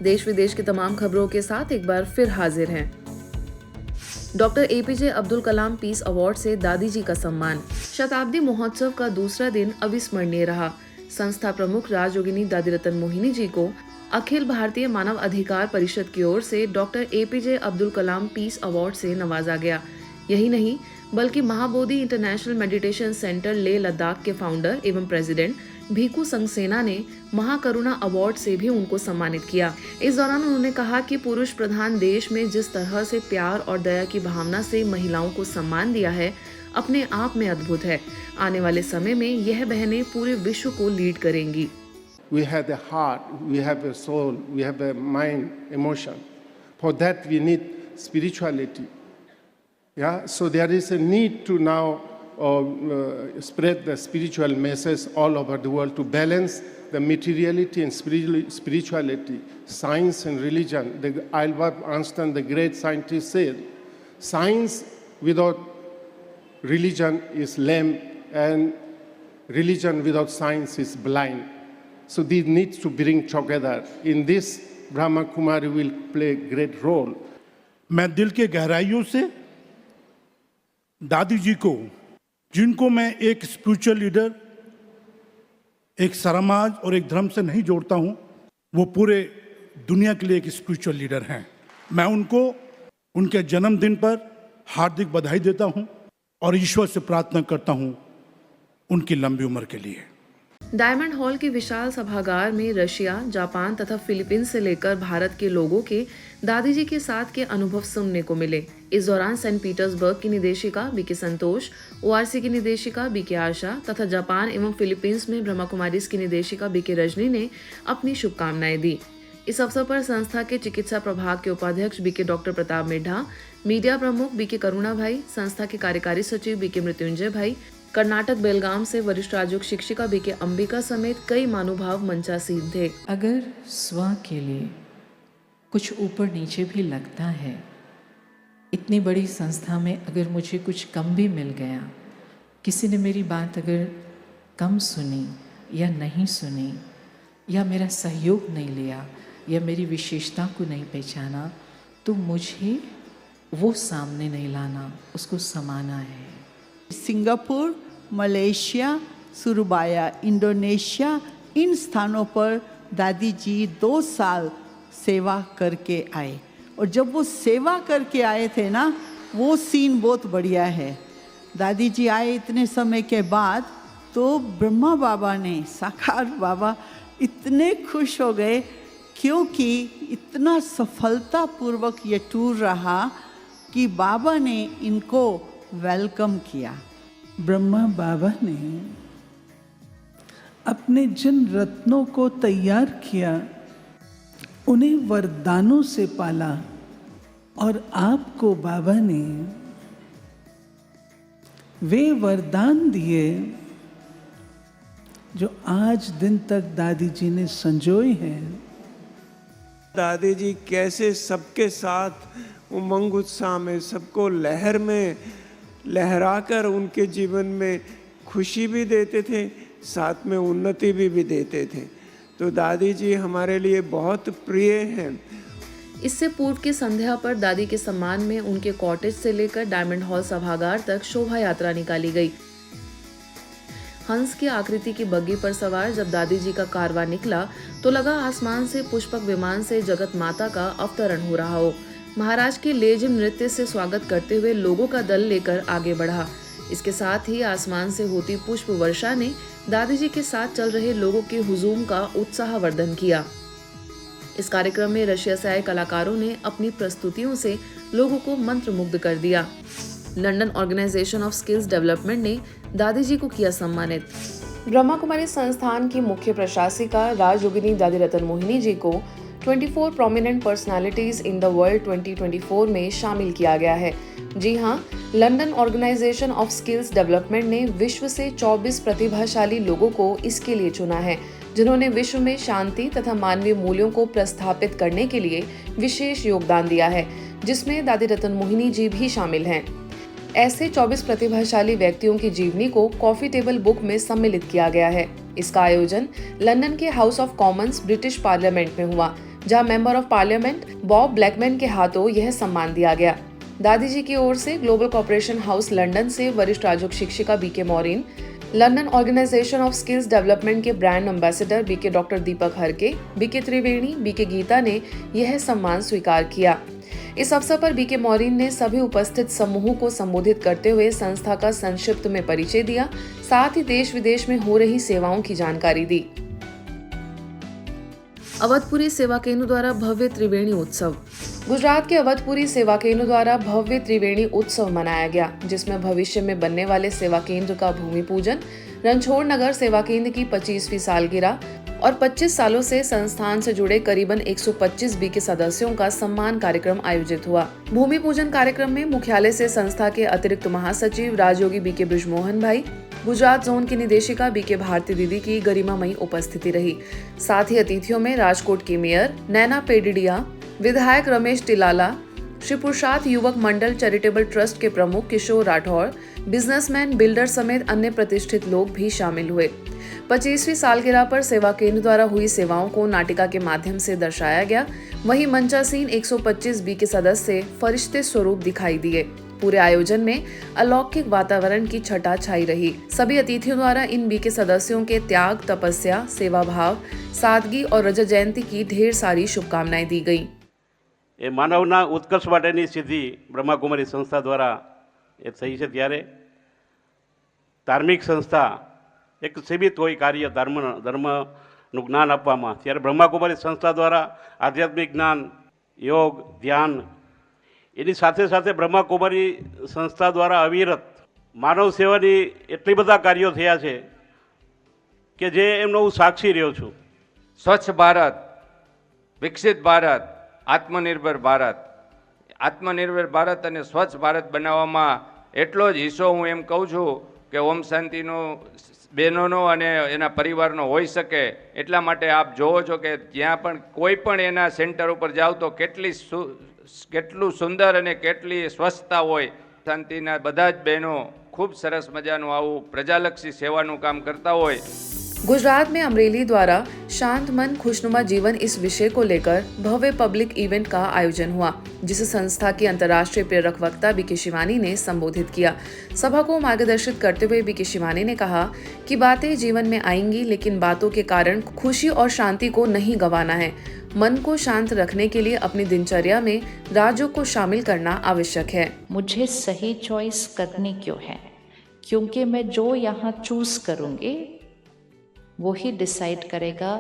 देश विदेश की तमाम खबरों के साथ एक बार फिर हाजिर हैं। Doctor APJ Abdul Kalam peace award से दादी जी का सम्मान। शताब्दी महोत्सव का दूसरा दिन अविस्मरणीय रहा। संस्था प्रमुख राजयोगिनी दादी रतन मोहिनी जी को अखिल भारतीय मानव अधिकार परिषद की ओर से doctor APJ Abdul Kalam peace award से नवाजा गया। यही नहीं बल्कि Mahabodhi international meditation centre Leh Ladakh के फाउंडर एवं प्रेसिडेंट भीखू संगसेना ने महाकरुणा अवार्ड से भी उनको सम्मानित किया। इस दौरान उन्होंने कहा कि पुरुष प्रधान देश में जिस तरह से प्यार और दया की भावना से महिलाओं को सम्मान दिया है, अपने आप में अद्भुत है। आने वाले समय में यह बहनें पूरे विश्व को लीड करेंगी। We have a heart, we have a soul, we have a mind, emotion. For that we need spirituality. Yeah, so there is a need to now spread the spiritual message all over the world to balance the materiality and spirituality, science and religion. Albert Einstein, the great scientist, said, "Science without religion is lame, and religion without science is blind." So these needs to bring together. In this, Brahma Kumari will play a great role. मैं दिल के गहराइयों से दादी जी को, जिनको मैं एक स्पिरिचुअल लीडर, एक समाज और एक धर्म से नहीं जोड़ता हूं, वो पूरे दुनिया के लिए एक स्पिरिचुअल लीडर हैं। मैं उनको उनके जन्मदिन पर हार्दिक बधाई देता हूं और ईश्वर से प्रार्थना करता हूं उनकी लंबी उम्र के लिए। डायमंड हॉल के विशाल सभागार में रशिया, जापान तथा फिलीपींस से लेकर भारत के लोगों के दादी जी के साथ के अनुभव सुनने को मिले। इस दौरान सेंट पीटर्सबर्ग की निदेशिका बीके संतोष, ओआरसी की निदेशिका बीके आशा तथा जापान एवं फिलीपींस में ब्रह्मा कुमारीज की निदेशिका बीके रजनी ने अपनी शुभकामनाएं दी। इस अवसर पर संस्था के चिकित्सा प्रभाग के उपाध्यक्ष BK doctor Pratap Middha, media प्रमुख बीके करुणा भाई, संस्था के कार्यकारी सचिव बीके मृत्युंजय भाई, कर्नाटक बेलगाम से वरिष्ठ राजयोग शिक्षिका बीके अंबिका समेत कई महानुभाव मंचासीन थे। अगर स्व के लिए कुछ ऊपर नीचे भी लगता है, इतनी बड़ी संस्था में अगर मुझे कुछ कम भी मिल गया, किसी ने मेरी बात अगर कम सुनी या नहीं सुनी, या मेरा सहयोग नहीं लिया, या मेरी विशेषता को नहीं पहचाना, तो मुझे वो सामने नहीं लाना, उसको समाना है। सिंगापुर, मलेशिया, सुरबाया, इंडोनेशिया, इन स्थानों पर दादी जी 2 साल सेवा करके आए। और जब वो सेवा करके आए थे ना, वो सीन बहुत बढ़िया है। दादी जी आए इतने समय के बाद, तो ब्रह्मा बाबा ने, साकार बाबा इतने खुश हो गए, क्योंकि इतना सफलतापूर्वक ये टूर रहा कि बाबा ने इनको वेलकम किया। ब्रह्मा बाबा ने अपने जिन रत्नों को तैयार किया, उन्हें वरदानों से पाला, और आपको बाबा ने वे वरदान दिए जो आज दिन तक दादी जी ने संजोए हैं। दादी जी कैसे सबके साथ उमंग उत्साह में, सबको लहर में लहराकर उनके जीवन में खुशी भी देते थे, साथ में उन्नति भी देते थे। तो दादी जी हमारे लिए बहुत प्रिय हैं। इससे पूर्व की संध्या पर दादी के सम्मान में उनके कॉटेज से लेकर डायमंड हॉल सभागार तक शोभा यात्रा निकाली गई। हंस की आकृति की बग्गी पर सवार जब दादी जी का कारवां निकला, तो लगा आसमान से पुष्पक विमान से जगत माता का अवतरण हो रहा हो। महाराज के लेजिम नृत्य से स्वागत करते हुए लोगों का दल लेकर आगे बढ़ा। इसके साथ ही आसमान से होती पुष्प वर्षा ने दादी जी के साथ चल रहे लोगों के हुजूम का उत्साहवर्धन किया। इस कार्यक्रम में रशिया से आए कलाकारों ने अपनी प्रस्तुतियों से लोगों को मंत्रमुग्ध कर दिया। London organisation of skills development ने दादी जी को किया सम्मानित। ब्रह्मा कुमारी संस्थान की मुख्य प्रशासिका राजयोगिनी दादी रतन मोहिनी जी को 24 prominent personalities in the world 2024 में शामिल किया गया है। जी हां, London organisation of skills development ने विश्व से 24 प्रतिभाशाली लोगों को इसके लिए चुना है, जिन्होंने विश्व में शांति तथा मानवीय मूल्यों को प्रस्थापित करने के लिए विशेष योगदान दिया है, जिसमें दादी रतन मोहिनी जी भी शामिल हैं। ऐसे 24 प्रतिभाशाली व्यक्तियों की जीवनी को कॉफी टेबल बुक में सम्मिलित किया गया है। इसका आयोजन लंदन के house of Commons British parliament में हुआ। जहां member of parliament Bob Blackman के हाथों यह सम्मान दिया गया। दादी जी की ओर से ग्लोबल कॉर्पोरेशन हाउस लंदन से वरिष्ठ राजयोग शिक्षिका BK Maureen, London organisation of skills development के brand ambassador BK doctor Deepak Harke, BK Triveni, BK Geeta ने यह सम्मान स्वीकार किया। इस अवसर पर बीके मॉरिन ने सभी उपस्थित समूहों को संबोधित करते हुए संस्था का संक्षिप्त में परिचय दिया, साथ ही देश विदेश में हो रही सेवाओं की जानकारी दी। अवधपुरी सेवा केंद्र द्वारा भव्य त्रिवेणी उत्सव। गुजरात के अवधपुरी सेवा केंद्र द्वारा भव्य त्रिवेणी उत्सव मनाया गया, जिसमें भविष्य में बनने वाले सेवा केंद्र का भूमि पूजन, रणछोड़ नगर सेवा केंद्र की 25वीं सालगिरह और 25 सालों से संस्थान से जुड़े करीबन 125 बीके सदस्यों का सम्मान कार्यक्रम आयोजित हुआ। भूमि पूजन कार्यक्रम में मुख्यालय से संस्था के अतिरिक्त महासचिव राजयोगी बीके बृजमोहन भाई, गुजरात जोन की निदेशिका बीके भारती दीदी की गरिमामयी उपस्थिति रही। साथ ही अतिथियों में राजकोट की मेयर नैना पेडिडिया, विधायक रमेश टिलाला, श्री पुरुषार्थ युवक मंडल चैरिटेबल ट्रस्ट के प्रमुख किशोर राठौर, बिजनेसमैन, बिल्डर समेत अन्य प्रतिष्ठित लोग भी शामिल हुए। 25वीं सालगिरह पर सेवा केंद्र द्वारा हुई सेवाओं को नाटिका के माध्यम से दर्शाया गया। वहीं मंचासीन 125 बीके सदस्य फरिश्ते स्वरूप दिखाई दिए। पूरे आयोजन में अलौकिक वातावरण की छटा छाई रही। सभी अतिथियों द्वारा इन बीके सदस्यों के त्याग, तपस्या, सेवा भाव, सादगी और रजत जयंती की ढेर सारी शुभकामनाएं दी गई। એ માનવના ઉત્કર્ષ માટેની સિદ્ધિ બ્રહ્માકુમારી સંસ્થા દ્વારા એ થઈ છે, ત્યારે ધાર્મિક સંસ્થા એક સીમિત હોય કાર્ય ધર્મનું જ્ઞાન આપવામાં, ત્યારે બ્રહ્માકુમારી સંસ્થા દ્વારા આધ્યાત્મિક જ્ઞાન, યોગ, ધ્યાન, એની સાથે સાથે બ્રહ્માકુમારી સંસ્થા દ્વારા અવિરત માનવ સેવાની એટલી બધા કાર્યો થયા છે કે જે એમનો હું સાક્ષી રહ્યો છું। સ્વચ્છ ભારત, વિકસિત ભારત, આત્મનિર્ભર ભારત અને સ્વચ્છ ભારત બનાવવામાં એટલો જ હિસ્સો હું એમ કહું છું કે ઓમ શાંતિનો બહેનોનો અને એના પરિવારનો હોઈ શકે। એટલા માટે આપ જોવો છો કે જ્યાં પણ કોઈ પણ એના સેન્ટર ઉપર જાઓ તો કેટલું સુંદર અને કેટલી સ્વચ્છતા હોય। શાંતિના બધા જ બહેનો ખૂબ સરસ મજાનું આવું પ્રજાલક્ષી સેવાનું કામ કરતા હોય। गुजरात में अमरेली द्वारा शांत मन खुशनुमा जीवन इस विषय को लेकर भव्य पब्लिक इवेंट का आयोजन हुआ, जिसे संस्था की अंतर्राष्ट्रीय प्रेरक वक्ता बीके शिवानी ने संबोधित किया। सभा को मार्गदर्शित करते हुए बीके शिवानी ने कहा कि बातें जीवन में आएंगी, लेकिन बातों के कारण खुशी और शांति को नहीं गंवाना है। मन को शांत रखने के लिए अपनी दिनचर्या में राजयोग को शामिल करना आवश्यक है। मुझे सही चॉइस करनी क्यों है? क्योंकि मैं जो यहाँ चूज करूँगी वो ही डिसाइड करेगा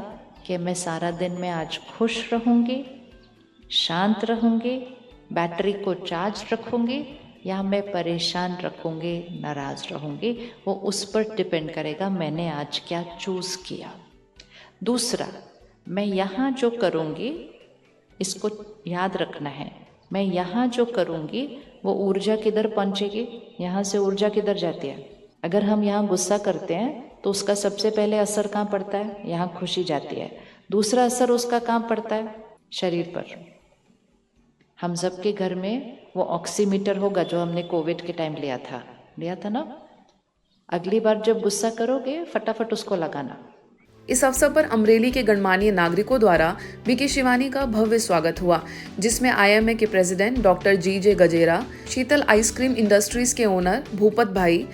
कि मैं सारा दिन में आज खुश रहूँगी, शांत रहूँगी, बैटरी को चार्ज रखूँगी, या मैं परेशान रखूँगी, नाराज़ रहूँगी। वो उस पर डिपेंड करेगा मैंने आज क्या चूज़ किया। दूसरा, मैं यहाँ जो करूँगी इसको याद रखना है। मैं यहाँ जो करूँगी वो ऊर्जा किधर पहुँचेगी, यहाँ से ऊर्जा किधर जाती है। अगर हम यहाँ गुस्सा करते हैं तो उसका सबसे पहले असर कहाँ पड़ता है? यहाँ खुशी जाती है। दूसरा असर उसका कहाँ पड़ता है? शरीर पर। हम सबके घर में वो ऑक्सीमीटर होगा जो हमने कोविड के टाइम लिया था ना। अगली बार जब गुस्सा करोगे फटाफट उसको लगाना। इस अवसर पर अमरेली के गणमान्य नागरिकों द्वारा बीके शिवानी का भव्य स्वागत हुआ, जिसमें IMA के प्रेसिडेंट डॉक्टर GJ गजेरा, शीतल आइसक्रीम इंडस्ट्रीज के ओनर भूपत भाई,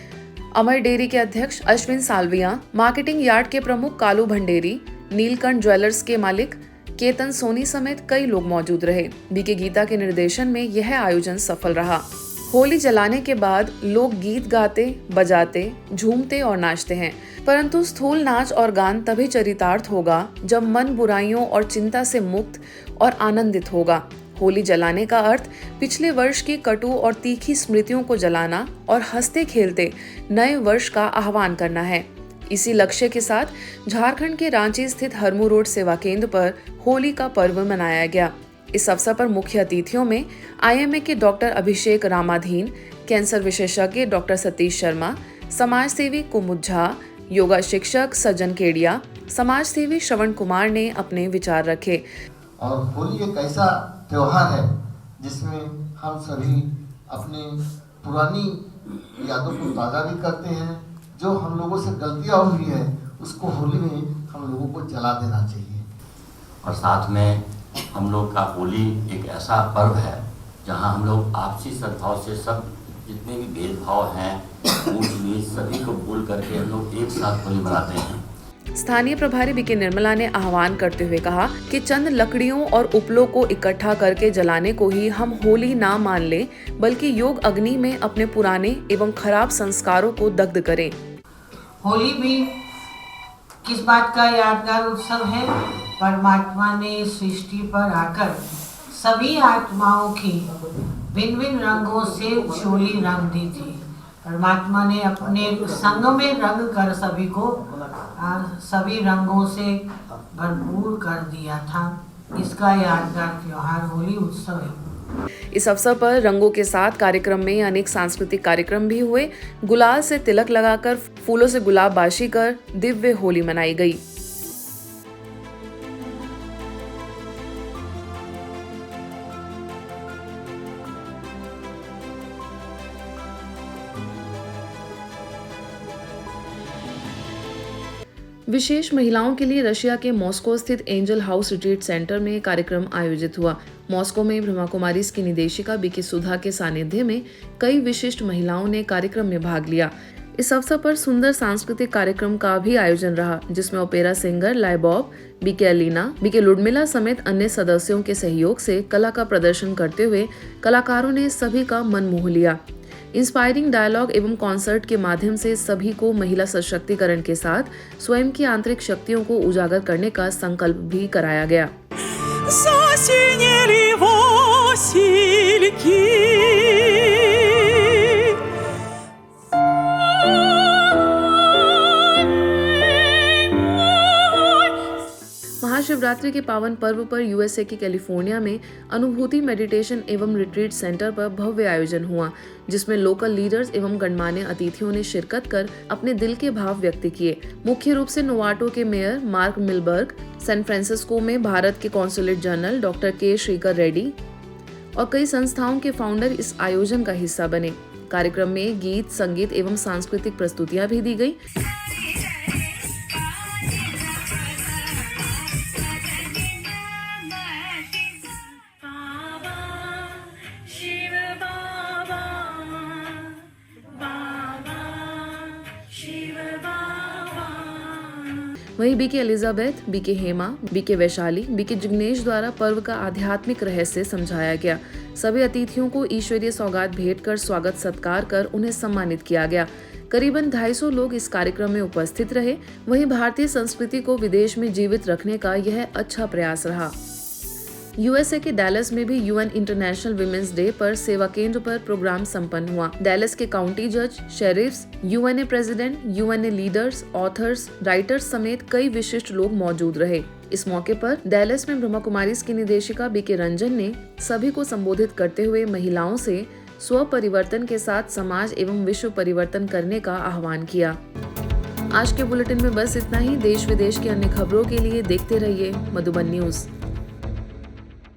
अमर डेयरी के अध्यक्ष अश्विन सालविया, मार्केटिंग यार्ड के प्रमुख कालू भंडेरी, नीलकंठ ज्वेलर्स के मालिक केतन सोनी समेत कई लोग मौजूद रहे। बीके गीता के निर्देशन में यह आयोजन सफल रहा। होली जलाने के बाद लोग गीत गाते, बजाते, झूमते और नाचते हैं, परंतु स्थूल नाच और गान तभी चरितार्थ होगा जब मन बुराइयों और चिंता से मुक्त और आनंदित होगा। होली जलाने का अर्थ पिछले वर्ष की कटु और तीखी स्मृतियों को जलाना और हंसते खेलते नए वर्ष का आह्वान करना है। इसी लक्ष्य के साथ झारखंड के रांची स्थित हरमू रोड सेवा केंद्र पर होली का पर्व मनाया गया। इस अवसर पर मुख्य अतिथियों में IMA के डॉक्टर अभिषेक रामाधीन, कैंसर विशेषज्ञ डॉक्टर सतीश शर्मा, समाज सेवी कुमुद झा, योगा शिक्षक सज्जन केडिया, समाज सेवी श्रवण कुमार ने अपने विचार रखे। और होली एक ऐसा त्यौहार है जिसमें हम सभी अपनी पुरानी यादों को ताज़ा भी करते हैं। जो हम लोगों से गलतियाँ हुई है उसको होली में हम लोगों को जला देना चाहिए। और साथ में हम लोग का होली एक ऐसा पर्व है जहां हम लोग आपसी सद्भाव से सब जितने भी भेदभाव हैं ऊंच नीच सभी को भूल करके हम लोग एक साथ होली मनाते हैं। स्थानीय प्रभारी बीके निर्मला ने आह्वान करते हुए कहा कि चंद लकड़ियों और उपलों को इकट्ठा करके जलाने को ही हम होली ना मान लें, बल्कि योग अग्नि में अपने पुराने एवं खराब संस्कारों को दग्ध करें। होली भी किस बात का यादगार उत्सव है? परमात्मा ने सृष्टि पर आकर सभी आत्माओं की भिन्न भिन्न रंगों से चोली रंग दी थी। परमात्मा ने अपने संग में रंग कर सभी को सभी रंगों से भरपूर कर दिया था। इसका यादगार त्योहार होली उत्सव है। इस अवसर पर रंगों के साथ कार्यक्रम में अनेक सांस्कृतिक कार्यक्रम भी हुए। गुलाल से तिलक लगाकर, फूलों से गुलाबबाशी कर दिव्य होली मनाई गई। विशेष महिलाओं के लिए रशिया के मॉस्को स्थित एंजल हाउस रिट्रीट सेंटर में कार्यक्रम आयोजित हुआ। मॉस्को में ब्रह्मा कुमारीज की निदेशिका बीके सुधा के सानिध्य में कई विशिष्ट महिलाओं ने कार्यक्रम में भाग लिया। इस अवसर पर सुंदर सांस्कृतिक कार्यक्रम का भी आयोजन रहा, जिसमें ओपेरा सिंगर लाइबॉब, बीके अलीना, बीके लुडमिला समेत अन्य सदस्यों के सहयोग से कला का प्रदर्शन करते हुए कलाकारों ने सभी का मन मोह लिया। इंस्पायरिंग डायलॉग एवं कॉन्सर्ट के माध्यम से सभी को महिला सशक्तिकरण के साथ स्वयं की आंतरिक शक्तियों को उजागर करने का संकल्प भी कराया गया। महाशिवरात्रि के पावन पर्व पर यूएसए की कैलिफोर्निया में अनुभूति मेडिटेशन एवं रिट्रीट सेंटर पर भव्य आयोजन हुआ, जिसमें लोकल लीडर्स एवं गणमान्य अतिथियों ने शिरकत कर अपने दिल के भाव व्यक्त किए। मुख्य रूप से नोवाटो के मेयर मार्क मिलबर्ग, सैन फ्रांसिस्को में भारत के कॉन्सुलेट जनरल डॉक्टर के श्रीकर रेड्डी और कई संस्थाओं के फाउंडर इस आयोजन का हिस्सा बने। कार्यक्रम में गीत, संगीत एवं सांस्कृतिक प्रस्तुतियां भी दी गई। वहीं BK Elizabeth, BK Hema, BK Vaishali, BK Jignesh द्वारा पर्व का आध्यात्मिक रहस्य समझाया गया। सभी अतिथियों को ईश्वरीय सौगात भेंट कर स्वागत सत्कार कर उन्हें सम्मानित किया गया। करीबन 250 लोग इस कार्यक्रम में उपस्थित रहे। वहीं भारतीय संस्कृति को विदेश में जीवित रखने का यह अच्छा प्रयास रहा। यूएसए के डैलस में भी यूएन इंटरनेशनल विमेंस डे पर सेवा केंद्र पर प्रोग्राम संपन्न हुआ। डैलस के काउंटी जज, sheriffs, UNA president, UNA leaders, authors, writers समेत कई विशिष्ट लोग मौजूद रहे। इस मौके पर डैलस में ब्रह्मा कुमारीज की निदेशिका बीके रंजन ने सभी को संबोधित करते हुए महिलाओं से स्व परिवर्तन के साथ समाज एवं विश्व परिवर्तन करने का आह्वान किया। आज के बुलेटिन में बस इतना ही। देश विदेश की अन्य खबरों के लिए देखते रहिए मधुबन न्यूज।